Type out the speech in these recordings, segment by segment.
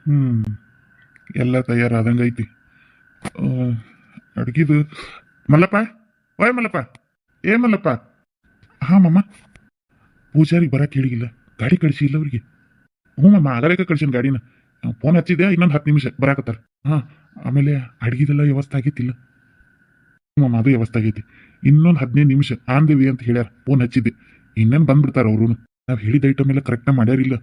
ಹ್ಞೂ ಎಲ್ಲ ತಯಾರಾದಂಗೈತಿ. ಅಡ್ಗಿದು ಮಲ್ಲಪ್ಪ, ಓಯ್ ಮಲ್ಲಪ್ಪ, ಏ ಮಲ್ಲಪ್ಪ. ಹಾಂ ಮಮ್ಮ. ಪೂಜಾರಿಗೆ ಬರಕ್ಕೆ ಹೇಳಿಗಿಲ್ಲ, ಗಾಡಿ ಕಳಿಸಿಲ್ಲ ಅವ್ರಿಗೆ. ಹ್ಞೂ ಮಮ್ಮ, ಆಗಲೇಕ ಕಳ್ಸಿನ ಗಾಡಿನ. ಫೋನ್ ಹಚ್ಚಿದ್ದೆ, ಇನ್ನೊಂದು 10 ನಿಮಿಷ ಬರಾಕತ್ತಾರ. ಹಾಂ, ಆಮೇಲೆ ಅಡ್ಗಿದೆಲ್ಲ ವ್ಯವಸ್ಥೆ ಆಗೈತಿಲ್ಲ? ಮಮ್ಮ, ಅದು ವ್ಯವಸ್ಥೆ ಆಗೈತಿ. ಇನ್ನೊಂದು 15 ನಿಮಿಷ ಆಂದೇವಿ ಅಂತ ಹೇಳ್ಯಾರ. ಫೋನ್ ಹಚ್ಚಿದ್ದೆ, ಇನ್ನೇನು ಬಂದ್ಬಿಡ್ತಾರ ಅವರು. ನಾವು ಹೇಳಿದ ಐಟಮ್ ಎಲ್ಲ ಕರೆಕ್ಟಾಗಿ ಮಾಡ್ಯಾರಿಲ್ಲ?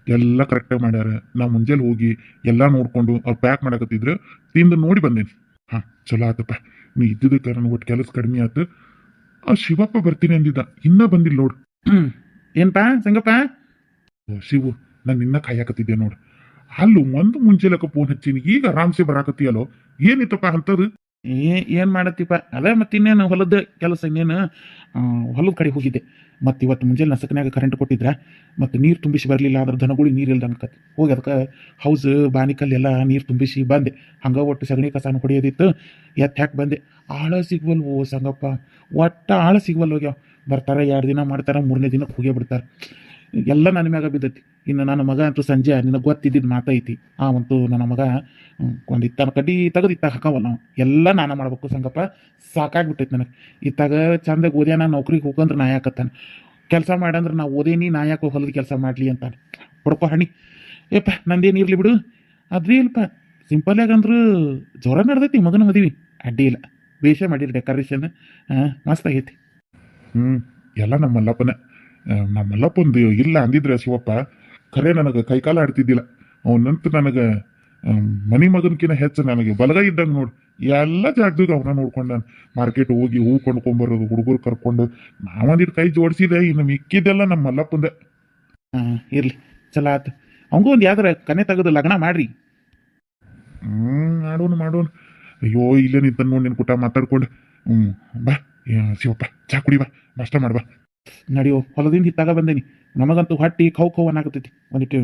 ಎಲ್ಲ ಕರೆಕ್ಟಾಗಿ ಮಾಡ್ಯಾರ. ನಾವು ಮುಂಜಾನೆ ಹೋಗಿ ಎಲ್ಲ ನೋಡ್ಕೊಂಡು ಅವ್ರು ಪ್ಯಾಕ್ ಮಾಡಕತ್ತಿದ್ರು, ತಿಂದು ನೋಡಿ ಬಂದೇನಿ. ಹಾಂ, ಚಲೋ ಆತಪ್ಪ. ನೀ ಇದ್ದಿದ್ದಕ್ಕೆ ನನಗೆ ಒಟ್ಟು ಕೆಲಸ ಕಡಿಮೆ ಆಯ್ತು. ಆ ಶಿವಪ್ಪ ಬರ್ತೀನಿ ಅಂದಿದ್ದ, ಇನ್ನೂ ಬಂದಿಲ್ಲ ನೋಡು. ಏನಪ್ಪ ಸಂಗಪ್ಪ? ಓ ಶಿವು, ನಾನು ನಿನ್ನ ಕಾಯಕತ್ತಿದ್ದೆ ನೋಡು. ಅಲ್ಲೂ ಒಂದು ಮುಂಚೆಲಕ್ಕ ಫೋನ್ ಹಚ್ಚೀನಿ, ಈಗ ಆರಾಮ್ಸೆ ಬರಾಕತ್ತೀಯಲ್ಲೋ. ಏನಿತ್ತಪ್ಪ ಅಂತದು? ಏನು ಮಾಡತ್ತಿಪ್ಪ, ಅದೇ ಮತ್ತೆ ಇನ್ನೇನು ಹೊಲದ ಕೆಲಸ, ಇನ್ನೇನು ಹೊಲದ ಕಡೆ ಹೋಗಿದ್ದೆ. ಮತ್ತು ಇವತ್ತು ಮುಂಜಾನೆ ನಸಕನ್ಯಾಗ ಕರೆಂಟ್ ಕೊಟ್ಟಿದ್ರ, ಮತ್ತು ನೀರು ತುಂಬಿಸಿ ಬರಲಿಲ್ಲ ಅಂದ್ರೆ ದನಗಳಿಗೆ ನೀರು ಇಲ್ದಂಗೆ ಕತ್ತಿ ಹೋಗಿ ಅದಕ್ಕೆ ಹೌಸ್ ಬಾನಿಕಲ್ಲೆಲ್ಲ ನೀರು ತುಂಬಿಸಿ ಬಂದೆ. ಹಂಗೆ ಒಟ್ಟು ಸಗಣಿ ಕಸಾನ ಹೊಡೆಯೋದಿತ್ತು, ಎತ್ತು ಹಾಕಿ ಬಂದೆ. ಆಳ ಸಿಗ್ವಲ್ವೋ ಸಂಗಪ್ಪ, ಒಟ್ಟ ಆಳ ಸಿಗ್ವಲ್ ಹೋಗ್ಯಾವ. ಬರ್ತಾರೆ 2 ದಿನ ಮಾಡ್ತಾರೆ, 3ನೇ ದಿನಕ್ಕೆ ಹೋಗೇ ಬಿಡ್ತಾರೆ. ಎಲ್ಲ ನನ್ನ ಮ್ಯಾಗ ಬಿದ್ದೈತಿ. ಇನ್ನು ನನ್ನ ಮಗ ಅಂತೂ ಸಂಜೆ ನಿನಗೆ ಗೊತ್ತಿದ್ದಿದ್ದು ಮಾತೈತಿ. ಅವಂತೂ ನನ್ನ ಮಗ ಒಂದು ಇತ್ತಾನ ಕಡ್ಡಿ ತೆಗೆದು ಇತ್ತಾಗ ಹಾಕವಲ್ಲ, ಎಲ್ಲ ನಾನು ಮಾಡ್ಬೇಕು ಸಂಗಪ್ಪ. ಸಾಕಾಗ್ಬಿಟ್ಟೈತಿ ನನಗೆ. ಇತ್ತಾಗ ಚಂದಾಗಿ ಓದ್ಯಾನ, ನೌಕರಿಗೆ ಹೋಗಂದ್ರೆ ನಾ ಯಾಕತ್ತಾನೆ, ಕೆಲಸ ಮಾಡಂದ್ರೆ ನಾ ಓದೇನಿ, ನಾ ಯಾಕೆ ಹೊಲದ ಕೆಲಸ ಮಾಡಲಿ ಅಂತಾನೆ. ಹೊಡ್ಕೊ ಹಣ್ಣಿ ಏಪ್ಪ, ನಂದೇನು ಇರಲಿ ಬಿಡು. ಅದ್ರಿ ಇಲ್ಪ ಸಿಂಪಲ್ಲಾಗಂದ್ರೂ ಜ್ವರ ನಡೆದೈತಿ. ಮಗನ ಮದುವೆ ಅಡ್ಡಿ ಇಲ್ಲ, ಬೇಷ ಮಾಡಿರಿ ಡೆಕೋರೇಷನ್, ಮಸ್ತ್ ಆಗೈತಿ. ಎಲ್ಲ ನಮ್ಮ ಮಲ್ಲಪ್ಪಂದು ಇಲ್ಲ ಅಂದಿದ್ರೆ ಶಿವಪ್ಪ, ಖರೆ ನನಗೆ ಕೈಕಾಲ ಆಡ್ತಿದ್ದಿಲ್ಲ. ಅವನಂತೂ ನನಗೆ ಮನಿ ಮಗನಕಿನ ಹೆಚ್ಚು ನನಗೆ ಬಲಗೈ ಇದ್ದಂಗೆ ನೋಡು. ಎಲ್ಲ ಜಾಗದಾಗ ಅವನ ನೋಡ್ಕೊಂಡ ಮಾರ್ಕೆಟ್ ಹೋಗಿ ಹೂ ಕೊಂಡ್ಕೊಂಬರೋದು, ಹುಡುಗರು ಕರ್ಕೊಂಡು ನಾವೊಂದಿಟ್ಟು ಕೈ ಜೋಡಿಸಿದೆ. ಇನ್ನು ಮಿಕ್ಕಿದ್ದೆಲ್ಲ ನಮ್ಮ ಮಲ್ಲಪ್ಪಂದೆ. ಇರ್ಲಿ, ಚಲೋ ಆತು. ಅವಂಗೂ ಒಂದು ಯಾವ್ದಾರ ಕನೆ ತೆಗೆದು ಲಗ್ನ ಮಾಡ್ರಿ. ಮಾಡೋಣ. ಅಯ್ಯೋ, ಇಲ್ಲೇ ನಿಂತ ನೋಡಿ ನಿನ್ ಕುಟ ಮಾತಾಡ್ಕೊಂಡು. ಬಾ ಶಿವಪ್ಪ, ಚಾ ಕುಡಿ, ಬಾ ನಾಷ್ಟ ಮಾಡ್ಬಾ. ನಡಿಯೋ, ಹೊಲದಿಂದ ಹಿತ್ತಾಗ ಬಂದೇನಿ. ನಮಗಂತೂ ಹೊಟ್ಟಿ ಕೌ ಅನ್ನಾಗತೈತಿ. ಒಂದಿಟ್ಟು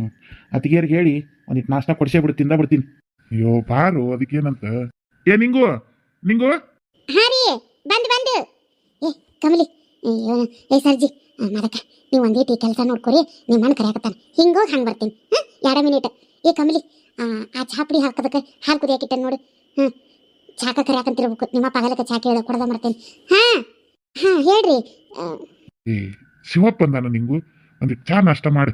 ಅತಿಗೇರಿಗೆ ಹೇಳಿ ಒಂದಿಟ್ಟು ನಾಷ್ಟ ಕೊಡಿಸೇ ಬಿಡು, ತಿಂದ ಬಿಡ್ತೀನಿ. ಅಯ್ಯೋ ಬಾರು, ಅದಕ್ಕೇನಂತ. ಏ ನಿಂಗು ಹಾ ರೀ, ಬಂದು ಏ ಕಮಲಿ, ಏ ಸರ್ಜಿ ಮದಕ, ನೀವು ಒಂದೇಟಿ ಕೆಲಸ ನೋಡ್ಕೊರಿ. ನಿಮ್ಮ ಮನೆ ಕರೆಯಾಕತ್ತಾನ, ಹಿಂಗೋಗಿ ಹಂಗೆ ಬರ್ತೀನಿ. 2 ಮಿನಿಟ್. ಏ ಕಮಲಿ, ಆ ಚಾಪಡಿ ಹಾಕೋದಕ್ಕೆ ಹಾಲು ಕುದಿಯಾಕಿಟ್ಟ ನೋಡು. ಚಾಕ ಕರೆಯಾಕಂತಿರ್ಬೇಕು. ನಿಮ್ಮ ಪಗಲಕ್ಕೆ ಚಾ ಕೇಳ ಕೊಡದ ಮಾಡ್ತೇನೆ. ಹಾಂ ಹೇಳ್ರಿ. ಏ ಶಿವಪ್ಪ ಅಂದಾನ ನಿಂಗು, ಒಂದಿಟ್ಟು ಚಾ ನಾಷ್ಟ ಮಾಡು.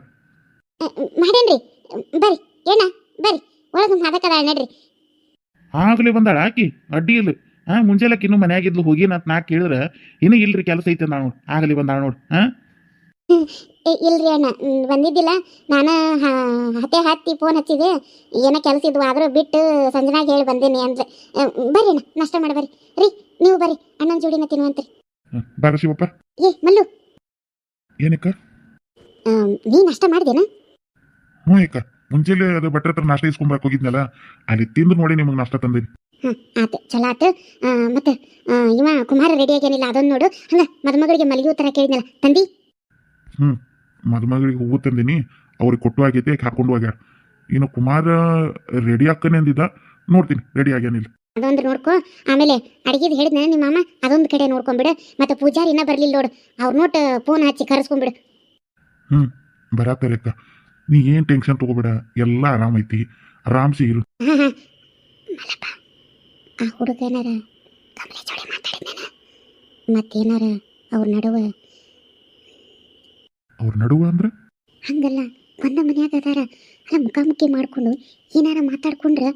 ಮಾಡೇನ್ರಿ, ಬರ್ರಿ ಏನ ಬರ್ರಿ, ಒಳಗೆ ಅದಕ್ಕದ ನಡ್ರಿ. ಆಗಲೇ ಬಂದಾಳ ಆಕಿ, ಅಡ್ಡಿ ಇಲ್ಲ. ಮುಂಜಾಲಕ್ಕೆ ಇನ್ನೂ ಮನ್ಯಾಗಿದ್ಲು, ಹೋಗಿನಂತ ನಾ ಕೇಳಿದ್ರೆ ಇನ್ನೂ ಇಲ್ರಿ ಕೆಲಸ ಐತೆ ಅಂದ ನೋಡು. ಆಗಲಿ ಬಂದಾಳ ನೋಡು. ಇಲ್ರಿ ಅಣ್ಣ, ಬಂದಿದ್ದಿಲ್ಲ. ನಾನು ಹತ್ತಿ ಫೋನ್ ಹಚ್ಚಿದೆ, ಏನೋ ಕೆಲಸ ಇದ್ವು, ಆದರೂ ಬಿಟ್ಟು ಸಂಜನಾಗ ಹೇಳಿ ಬಂದೇನಿ ಅಂದ್ರೆ. ಬರ್ರಿ ಅಣ್ಣ, ನಾಷ್ಟ ಮಾಡಿ ಬರ್ರಿ. ರೀ ನೀವು ಬರ್ರಿ, ಅಣ್ಣನ ಜೋಡಿನ ತಿನ್ನುವಂತ್ರಿ. ಬಾರ ಶಿವಪ್ಪ. ಏ ಮಲ್ಲು, ಏನಕ್ಕ? ನೀ ನಾಷ್ಟ ಮಾಡಿದೇನ? ಹ್ಞೂ ಅಕ್ಕ, ಮುಂಚೆಲೆ ಅದು ಭಟ್ರ ಹತ್ರ ನಾಷ್ಟ ಇಸ್ಕೊಂಬರಕ್ಕೆ ಹೋಗಿದ್ನಲ್ಲ, ಅಲ್ಲಿ ತಿಂದು ನೋಡಿ ನಿಮಗೆ ನಾಷ್ಟ ತಂದೇನಿ. ಆತು, ಚಲೋ ಆತು. ಮತ್ತೆ ಇವ ಕುಮಾರ ರೆಡಿ ಆಗ್ಯಾನಿಲ್ಲ, ಅದೊಂದು ನೋಡು. ಹಂಗ ಮದುಮಗಳಿಗೆ ಮಲ್ಲಿಗೆ ಥರ ಕೇಳಿದ್ನಲ್ಲ, ತಂದಿ? ಮದುಮಗಳಿಗೆ ಹೂವು ತಂದೀನಿ, ಅವ್ರಿಗೆ ಕೊಟ್ಟು ಆಗೈತೆ, ಹಾಕೊಂಡು ಹೋಗ್ಯಾರ. ಇನ್ನು ಕುಮಾರ ರೆಡಿ ಹಾಕನೆ ಅಂದಿದ್ದ, ನೋಡ್ತೀನಿ ರೆಡಿ ಆಗ್ಯಾನಿಲ್ಲ. ಅದೊಂದು ನೋಡ್ಕೊ. ಆಮೇಲೆ ಅಡಿಗೆದು ಹೇಳಿದ್ನ ನಿಮ್ಮ ಮಾಮ, ಅದೊಂದು ಕಡೆ ನೋಡ್ಕೊಂಬಿಡು. ಮತ್ತೆ ಪೂಜಾರಿ ಇನ್ನೂ ಬರ್ಲಿಲ್ಲ ನೋಡು, ಅವ್ರ ನೋಟ್ ಫೋನ್ ಹಚ್ಚಿ ಕರೆಸ್ಕೊಂಬಿಡು. ಬರಾತರಕ್ಕ, ನೀ ಏನು ಟೆನ್ಷನ್ ತಗೋಬೇಡ, ಎಲ್ಲ ಆರಾಮೈತಿ, ಆರಾಮ್ಸಿ ಇರು. ಮಲ್ಲಪ್ಪ, ಆ ಹುಡುಗ ಏನಾರ ಕಮಲೆ ಜೋಡಿ ಮಾತಾಡಿದ್ನ, ಮತ್ತೇನಾರ ಅವ್ರ ನಡುವ ಅಂದ್ರೆ ಹಂಗಲ್ಲ, ಒಂದ ಮನ್ಯಾಗ ಅದಾರ, ಅಲ್ಲ ಮುಖಾಮುಖಿ ಮಾಡ್ಕೊಂಡು ಏನಾರ ಮಾತಾಡ್ಕೊಂಡ್ರೆ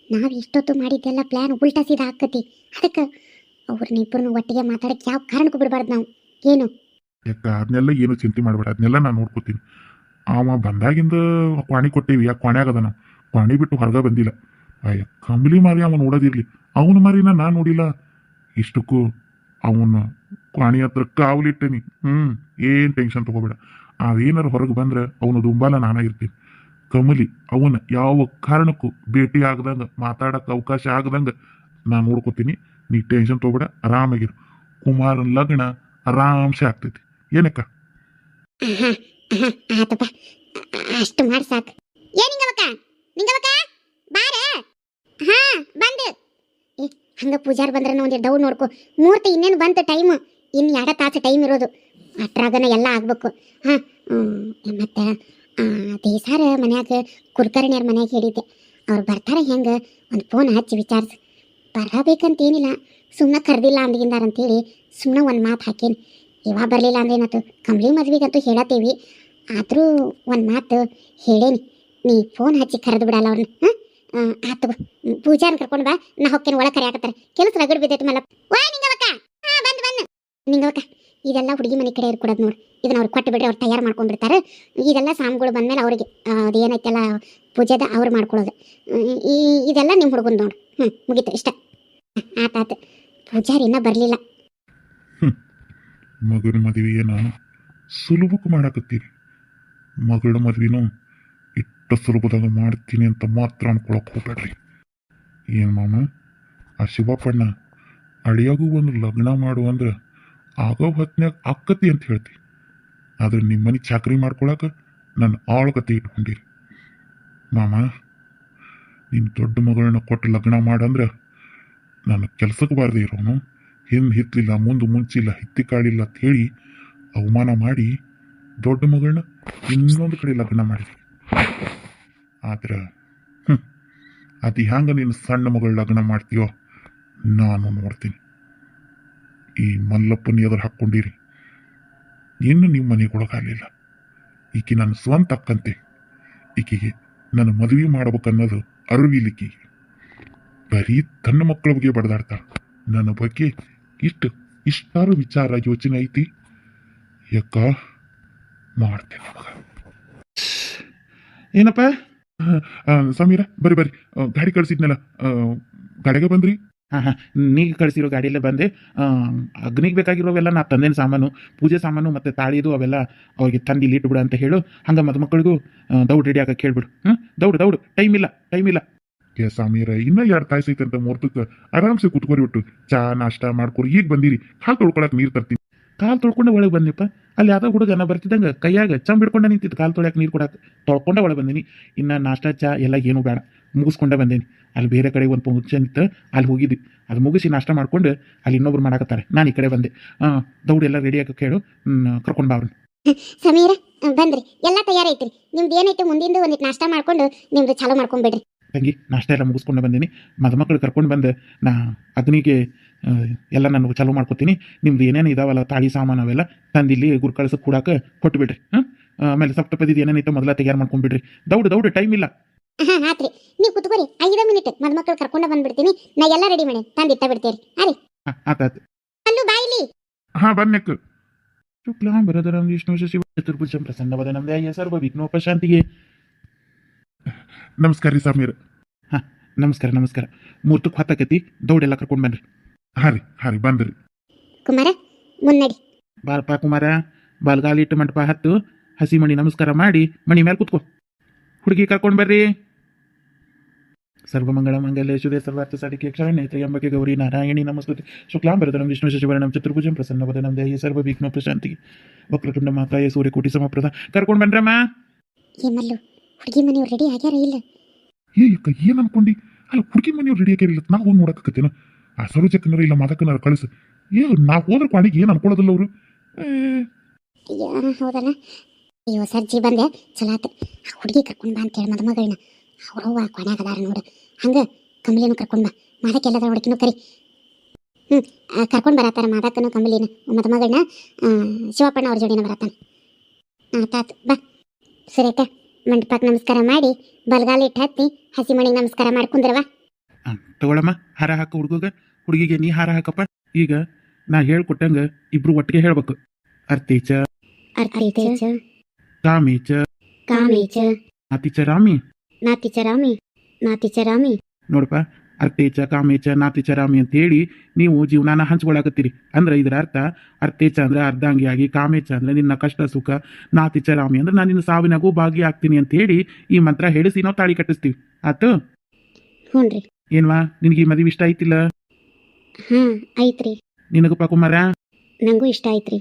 ನಾವು ಇಷ್ಟೊತ್ತು ಮಾಡಿದ್ದೆಲ್ಲ ಪ್ಲಾನ್ ಉಲ್ಟಾ ಸೀದಾ ಹಾಕತಿ. ಅದಕ್ಕೆ ಅವ್ರನ್ನಿಬ್ಬರನ್ನು ಒಟ್ಟಿಗೆ ಮಾತಾಡಕ್ಕೆ ಯಾವ ಕಾರಣಕ್ಕೂ ಬಿಡಬಾರ್ದು ನಾವು. ಏನು ಯಾಕ ಅದನ್ನೆಲ್ಲ ಏನು ಚಿಂತೆ ಮಾಡಬೇಡ, ಅದನ್ನೆಲ್ಲ ನಾನು ನೋಡ್ಕೋತೀನಿ. ಅವ ಬಂದಾಗಿಂದ ಕ್ವಾಣಿ ಕೊಟ್ಟೇವಿ, ಯಾಕೆ ಕ್ವಾಣ್ಯಾಗದ ನಾವು ಕ್ವಾಣಿ ಬಿಟ್ಟು ಹೊರಗೆ ಬಂದಿಲ್ಲ. ಅಯ್ಯ ಕಂಬಲಿ ಮಾರಿ ಅವ ನೋಡೋದಿರ್ಲಿ, ಅವನ ಮಾರಿನ ನಾನು ನೋಡಿಲ್ಲ. ಇಷ್ಟಕ್ಕೂ ಅವನ ಕ್ವಾಣಿ ಹತ್ರ ಕಾವಲಿಟ್ಟೇನಿ. ಏನು ಟೆನ್ಷನ್ ತಗೋಬೇಡ, ಅವೇನಾರು ಹೊರಗೆ ಬಂದ್ರೆ ಅವನು ದುಂಬಾಲ ನಾನಾಗಿರ್ತೀನಿ. ಕಮಲಿ ಅವನ ಯಾವ ಕಾರಣಕ್ಕೂ ಭೇಟಿ ಆಗದಂಗೆ, ಮಾತಾಡಕ್ಕೆ ಅವಕಾಶ ಆಗದಂಗೆ ನಾನು ನೋಡ್ಕೋತೀನಿ. ನೀ ಟೆನ್ಷನ್ ತಗೋಬೇಡ, ಆರಾಮಾಗಿರು. ಕುಮಾರನ ಲಗ್ನ ಆರಾಮ್ಸೆ ಆಗ್ತೈತಿ. ಏನಕ್ಕ? ಆತಪ್ಪ, ಅಷ್ಟು ಮಾಡಿ ಸಾಕು. ನಿಂಗವಕ್ಕ ಬಾರ. ಹಾ ಬಂದು. ಹಂಗ ಪೂಜಾರ್ ಬಂದ್ರೆ ಒಂದು ಡೌನ್ ನೋಡ್ಕೊ. ಮುಹೂರ್ತ ಇನ್ನೇನು ಬಂತು ಟೈಮ್, ಇನ್ನು 2 ತಾಸು ಟೈಮ್ ಇರೋದು. ಅಟ್ರಾಗನ ಎಲ್ಲ ಆಗ್ಬೇಕು. ಮತ್ತೆ ದೇಸಾರ ಮನ್ಯಾಗ ಕುಲಕರ್ಣಿಯವ್ರ ಮನ್ಯಾಗ ಹೇಳಿದ್ದೆ ಅವ್ರು ಬರ್ತಾರ ಹೆಂಗೆ ಒಂದು ಫೋನ್ ಹಚ್ಚಿ ವಿಚಾರಿಸಿ ಬರಬೇಕಂತೇನಿಲ್ಲ ಸುಮ್ಮನೆ ಕರೆದಿಲ್ಲ ಅಂದ್ಗಿಂದಾರ ಅಂತೇಳಿ ಸುಮ್ಮನೆ ಒಂದು ಮಾತು ಹಾಕೀನಿ ಇವಾಗ ಬರಲಿಲ್ಲ ಅಂದ್ರೆ ಏನಾಯ್ತು ಕಂಬ್ಳಿ ಮದ್ವೆಗಂತೂ ಹೇಳತ್ತೀವಿ ಆದರೂ ಒಂದು ಮಾತು ಹೇಳೇನಿ ನೀ ಫೋನ್ ಹಚ್ಚಿ ಕರೆದು ಬಿಡಲ್ಲ ಅವ್ರನ್ನ ಆತು ಪೂಜಾನ ಕರ್ಕೊಂಡು ಬಾ ನಾ ಹೊಕ್ಕೇನು ಒಳಗೆ ಕರೆಯಾಕತ್ತಾರೆ ಕೆಲಸ ರಗಡ್ ಬಿದ್ದೈತಿ ಮಲ್ಲಪ್ಪ ವಾ ನಿಂಗವಕ್ಕ ಹಾಂ ಬಂದು ನಿಂಗವಕ್ಕ ಇದೆಲ್ಲ ಹುಡುಗಿ ಮನೆ ಕಡೆ ಕೊಡೋದು ನೋಡಿ ಇದನ್ನ ಅವ್ರು ಕೊಟ್ಟು ಬಿಡ್ರಿ ಅವ್ರು ತಯಾರು ಮಾಡ್ಕೊಂಡ್ಬಿಡ್ತಾರೆ ಇದೆಲ್ಲ ಸಾಮ್ಗಳು ಬಂದಮೇಲೆ ಅವ್ರಿಗೆ ಅದೇನೈತೆಲ್ಲ ಪೂಜೆದ ಅವ್ರು ಮಾಡ್ಕೊಳ್ಳೋದು ಇದೆಲ್ಲ ನಿಮ್ಮ ಹುಡುಗನ್ ನೋಡು ಮುಗೀತು ಇಷ್ಟ ಆತಾತು ಪೂಜಾರಿ ಇನ್ನೂ ಬರಲಿಲ್ಲ ಮಗನ ಮದುವೆಯೇನ ಸುಲಭಕ್ಕೆ ಮಾಡಾಕತ್ತೀರಿ ಮಗಳ ಮದ್ವಿನೂ ಇಷ್ಟ ಸುಲಭದಾಗ ಮಾಡ್ತೀನಿ ಅಂತ ಮಾತ್ರ ಅನ್ಕೊಳಕ್ ಹೋಗ್ಬೇಡ್ರಿ ಏನು ಮಾಮ ಆ ಶಿವಪ್ಪಣ್ಣ ಅಳಿಯಾಗೂ ಒಂದು ಲಗ್ನ ಮಾಡು ಅಂದ್ರೆ ಆಗೋ ಹೊತ್ನ್ಯಾಗ ಆಕ್ಕತಿ ಅಂತ ಹೇಳ್ತಿ ಆದ್ರೆ ನಿಮ್ಮ ಮನೆ ಚಾಕ್ರಿ ಮಾಡ್ಕೊಳಕ ನನ್ನ ಆಳ್ಕತೆ ಇಟ್ಕೊಂಡಿರಿ ಮಾಮ ನಿನ್ನ ದೊಡ್ಡ ಮಗಳನ್ನ ಕೊಟ್ಟು ಲಗ್ನ ಮಾಡಂದ್ರೆ ನಾನು ಕೆಲ್ಸಕ್ಕೆ ಬಾರದೆ ಇರೋನು ಹಿಂದೆ ಹಿತ್ತಲಿಲ್ಲ ಮುಂದೆ ಮುಂಚಿಲ್ಲ ಹಿತ್ತಿ ಕಾಳಿಲ್ಲ ಅಂತ ಹೇಳಿ ಅವಮಾನ ಮಾಡಿ ದೊಡ್ಡ ಮಗಳನ್ನ ಇನ್ನೊಂದು ಕಡೆ ಲಗ್ನ ಮಾಡಿದ್ವಿ ಆದ್ರೆ ಅದು ಹ್ಯಾಂಗ ನೀನು ಸಣ್ಣ ಮಗಳ ಲಗ್ನ ಮಾಡ್ತೀಯೋ ನಾನು ನೋಡ್ತೀನಿ ಈ ಮಲ್ಲಪ್ಪನ ಎದುರು ಹಾಕ್ಕೊಂಡಿರಿ ಇನ್ನು ನಿಮ್ಮ ಮನೆಗೊಳಗಾಗಲಿಲ್ಲ ಈಕೆ ನನ್ನ ಸ್ವಂತ ಅಕ್ಕಂತೆ ಈಕೆಗೆ ನನ್ನ ಮದುವೆ ಮಾಡ್ಬೇಕನ್ನೋದು ಅರಿವಿಲಿಕ್ಕಿಗೆ ಬರೀ ತನ್ನ ಮಕ್ಕಳ ಬಗ್ಗೆ ಬಡದಾಡ್ತಾಳೆ ನನ್ನ ಬಗ್ಗೆ ಇಷ್ಟಾರು ವಿಚಾರ ಯೋಚನೆ ಐತಿ ಯಾಕ ಮಾಡ್ತೇನೆ ಮಗ ಏನಪ್ಪ ಸಮೀರ ಬರ್ರಿ ಗಾಡಿ ಕಳಿಸಿದ್ನಲ್ಲ ಗಾಡಿಗೆ ಬಂದ್ರಿ ಹಾಂ ನೀಗ ಕಳಿಸಿರೋ ಗಾಡಿಯಲ್ಲೇ ಬಂದೆ ಅಗ್ನಿಗೆ ಬೇಕಾಗಿರೋವೆಲ್ಲ ನಾ ತಂದೇನು ಸಾಮಾನು ಪೂಜೆ ಸಾಮಾನು ಮತ್ತು ತಾಳಿದು ಅವೆಲ್ಲ ಅವ್ರಿಗೆ ತಂದು ಇಲ್ಲಿ ಇಟ್ಬಿಡು ಅಂತ ಹೇಳು ಹಂಗೆ ಮಕ್ಕಳಿಗೂ ದೌಡ್ ರೆಡಿ ಆಗಕ್ಕೆ ಹೇಳ್ಬಿಡು ದೌಡು ಟೈಮ್ ಇಲ್ಲ ಸಮೀರ ಇನ್ನೂ 2 ತಾಸು ಐತೆ ಅಂತ ಮುಹೂರ್ತಕ್ಕೆ ಆರಾಮ್ಸೆ ಕುತ್ಕೋರಿ ಬಿಟ್ಟು ಚಾ ನಾಷ್ಟ ಮಾಡ್ಕೊರಿ ಈಗ ಬಂದಿರಿ ಕಾಲು ತೊಳ್ಕೊಳಕ್ ನೀರು ತರ್ತೀನಿ ಕಾಲು ತೊಳ್ಕೊಂಡೆ ಒಳಗೆ ಬಂದಿಪ್ಪ ಅಲ್ಲಿ ಯಾವ್ದೋ ಹುಡುಗ ನಾ ಬರ್ತಿದ್ದಂಗೆ ಕೈಯಾಗ ಚಂಬ್ ಹಿಡ್ಕೊಂಡೆ ನಿಂತಿದ್ದು ಕಾಲು ತೊಳ್ಯಾಕೆ ನೀರು ಕೊಡಕ್ಕೆ ತೊಳ್ಕೊಂಡೆ ಒಳಗೆ ಬಂದೀನಿ ಇನ್ನು ನಾಷ್ಟ ಚಾ ಎಲ್ಲ ಏನೂ ಬೇಡ ಮುಗಿಸ್ಕೊಂಡೆ ಬಂದೇನಿ ಅಲ್ಲಿ ಬೇರೆ ಕಡೆ ಒಂದು ಫಂಕ್ಷನ್ ಇತ್ತು ಅಲ್ಲಿ ಹೋಗಿದ್ವಿ ಅದು ಮುಗಿಸಿ ನಾಷ್ಟ ಮಾಡ್ಕೊಂಡು ಅಲ್ಲಿ ಇನ್ನೊಬ್ರು ಮಾಡಕತ್ತಾರೆ ನಾನು ಈ ಕಡೆ ಬಂದೆ ದೌಡು ಎಲ್ಲ ರೆಡಿ ಆಗಕ್ಕೆ ಹೇಳು ಕರ್ಕೊಂಡು ಬಾ ಅವ್ರನ್ನ ಸಮೀರ ಬಂದ್ರಿ ಎಲ್ಲ ತಯಾರೈತ್ರಿ ನಿಮ್ದು ಏನೈತೆ ಮುಂದಿಂದು ಒಂದಿಟ್ಟು ನಾಷ್ಟ ಮಾಡ್ಕೊಂಡು ನಿಮ್ದು ಚಾಲು ಮಾಡ್ಕೊಂಡ್ಬಿಡ್ರಿ ತಂಗಿ ನಾಷ್ಟ ಎಲ್ಲ ಮುಗಿಸ್ಕೊಂಡು ಬಂದೀನಿ ಮಕ್ಕಳು ಕರ್ಕೊಂಡು ಬಂದು ನಾ ಅಗ್ನಿಗೆ ಎಲ್ಲ ನಾನು ಚಾಲೂ ಮಾಡ್ಕೊತೀನಿ ನಿಮ್ದು ಏನೇನು ಇದಾವಲ್ಲ ತಾಳಿ ಸಾಮಾನು ಅವೆಲ್ಲ ತಂದಿಲ್ಲಿ ಗುರು ಕಳ್ಸಕ್ಕೆ ಕೂಡಕ್ಕೆ ಕೊಟ್ಟುಬಿಡ್ರಿ ಆಮೇಲೆ ಸಪ್ತಪದಿದ್ದು ಏನೇನೈತೆ ಮೊದಲ ತಯಾರು ಮಾಡ್ಕೊಂಡ್ಬಿಡ್ರಿ ದೌಡು ಟೈಮ್ ಇಲ್ಲ ಹಾಂ ಆತ್ರಿ ನೀವು ಕುತ್ಕೋರಿ 5 ಮಿನಿಟ್ ಮಕ್ಕಳು ಕರ್ಕೊಂಡು ಬಂದ್ಬಿಡ್ತೀನಿ ನಾ ಎಲ್ಲ ರೆಡಿ ಮಾಡಿ ತಂದಿಟ್ಟ ಬಿಡ್ತೀರಿ ಅರಿ ಆತಾತು ಅಲ್ಲೂ ಬಾಯಿಲಿ ಹಾ ಬನ್ನೆಕ್ ಶುಕ್ಲಾಂ ಭರಧರಂ ವಿಷ್ಣು ಶಿವ ಚತುರ್ಭುಜಂ ಪ್ರಸನ್ನವದನಂ ಧ್ಯಾಯೇತ್ ಸರ್ವ ವಿಘ್ನೋಪಶಾಂತಿಗೆ ನಮಸ್ಕಾರ ರೀ ಸಮೀರ ನಮಸ್ಕಾರ ಮೂರ್ತಕ್ಕೆ ಹೊತ್ತಾಕತಿ ದೌಡೆಲ್ಲ ಕರ್ಕೊಂಡು ಬನ್ರಿ ಹಾ ರೀ ಬಂದ್ರಿ ಕುಮಾರ ಮುನ್ನಡಿ ಬಾರಪ್ಪ ಕುಮಾರ ಬಾಲ್ಗಾಲಿಟ್ಟು ಮಂಟಪ ಹತ್ತು ಹಸಿ ಮಣಿ ನಮಸ್ಕಾರ ಮಾಡಿ ಮಣಿ ಮೇಲೆ ಕೂತ್ಕೋ ಹುಡುಗಿ ಕರ್ಕೊಂಡು ಬರ್ರಿ ಸರ್ವಮಂಗಳ ಮಂಗಲ್ಯ ಶುಭೆ ಸರ್ವಾರ್ಥ ಸಾಧಿಕೆ ಕ್ಷರಣ್ಯ ತ್ರ್ಯಂಬಕೆ ಗೌರಿ ನಾರಾಯಣಿ ನಮಸ್ಕೃತಿ ಶುಕ್ಲಾಂ ಭರಧರಂ ವಿಷ್ಣು ಶಶಿವರ್ಣಂ ಚತುರ್ಭುಜಂ ಪ್ರಸನ್ನವದನಂ ಧ್ಯಾಯೇತ್ ಸರ್ವ ವಿಘ್ನೋಪಶಾಂತಿಗೆ ವಕ್ರತುಂಡ ಮಹಾಕಾಯ ಸೂರ್ಯಕೋಟಿ ಸಮಪ್ರದ ಕರ್ಕೊಂಡು ಬನ್ರಮ್ಮ ಏ ಮಲ್ಲು ಹುಡುಗಿ ಮನೆಯವ್ರು ರೆಡಿ ಆಗ್ಯಾರ ಇಲ್ಲ ಅಕ್ಕ ಏನ್ ಅನ್ಕೊಂಡಿ ಅಲ್ಲ ಹುಡುಗಿ ಮನೆಯವ್ರು ರೆಡಿ ಆಗ್ಯಾರಿಲ್ಲ ನಾ ಹೋಗಿ ನೋಡಕತ್ತೇನ ಆ ಸರೋಜಕ್ಕನಾರ ಇಲ್ಲ ಮಾದಕ್ಕನಾರ ಕಳಿಸು ನಾ ಹೋದ್ರ ಪಾಣಿಗೆ ಏನು ಅನ್ಕೊಳ್ಳೋದಿಲ್ಲ ಅವರು ಹೌದಲ್ಲ ಅಯ್ಯೋ ಸರ್ಜಿ ಬಂದೆ ಚಲಾತ ಹುಡುಗಿ ಕರ್ಕೊಂಡು ಬಾ ಅಂತೇಳಿ ಮಗಳನ್ನ ಅವ್ರವ್ವ ಕೊನೆಗದಾರ ನೋಡು ಹಂಗೆ ಕಮಲಿನೂ ಕರ್ಕೊಂಡು ಬಾ ಮಾದಕ್ಕೆಲ್ಲದ ಹುಡುಕಿನೂ ಕರಿ ಕರ್ಕೊಂಡು ಬರತ್ತಾರ ಮಾದಕ್ಕನು ಕಮಲಿನ ಮಗಳನ್ನ ಶಿವಪ್ಪಣ್ಣ ಅವ್ರ ಜೋಡಿನ ಬರತ್ತಾನ ಆತಾತು ಬಾ ಸುರೇಖ ಮಂಟಪಕ್ಕೆ ನಮಸ್ಕಾರ ಮಾಡಿ ಬಲಗಾಲ ಇಟ್ಟು ಹತ್ತಿ ಹಸಿ ಮಣಿಗೆ ನಮಸ್ಕಾರ ಮಾಡ್ಕೊಂಡ್ರವ ತಗೊಳಮ್ಮ ಹಾರ ಹಾಕ ಹುಡುಗಿಗೆ ನೀ ಹಾರ ಹಾಕಪ್ಪ ಈಗ ನಾ ಹೇಳ್ಕೊಟ್ಟಂಗ ಇಬ್ರು ಒಟ್ಟಿಗೆ ಹೇಳ್ಬೇಕು ಅರ್ಥೇಚ ಕಾಮೇಚ ನಾತಿಚ ರಾಮಿ ನೋಡಪ್ಪ ಅರ್ಥೇಚ ಕಾಮೇಚ ನಾತಿಚ ರಾಮಿ ಅಂತ ಹೇಳಿ ನೀವು ಜೀವನಾನ ಹಂಚ್ಕೊಳಕತ್ತೀರಿ ಅಂದ್ರೆ ಇದರ ಅರ್ಥ ಅರ್ಥೇಚ ಅಂದ್ರೆ ಅರ್ಧಾಂಗಿಯಾಗಿ ಕಾಮೇಚ ಅಂದ್ರೆ ನಿನ್ನ ಕಷ್ಟ ಸುಖ ನಾತಿಚ ರಾಮಿ ಅಂದ್ರೆ ನಾನು ನಿನ್ನ ಸಾವಿನಾಗೂ ಭಾಗಿಯಾಗ್ತೀನಿ ಅಂತ ಹೇಳಿ ಈ ಮಂತ್ರ ಹೇಳಿಸಿ ನಾವು ತಾಳಿ ಕಟ್ಟಿಸ್ತೀವಿ ಆತು ಹ್ಞೂನ್ರಿ ಏನ್ವಾ ನಿನಗೆ ಈ ಮದುವೆ ಇಷ್ಟ ಐತಿಲ್ಲ ಐತ್ರಿ ನಿನಗಪ್ಪ ಕುಮಾರ ನಂಗೂ ಇಷ್ಟ ಐತ್ರಿ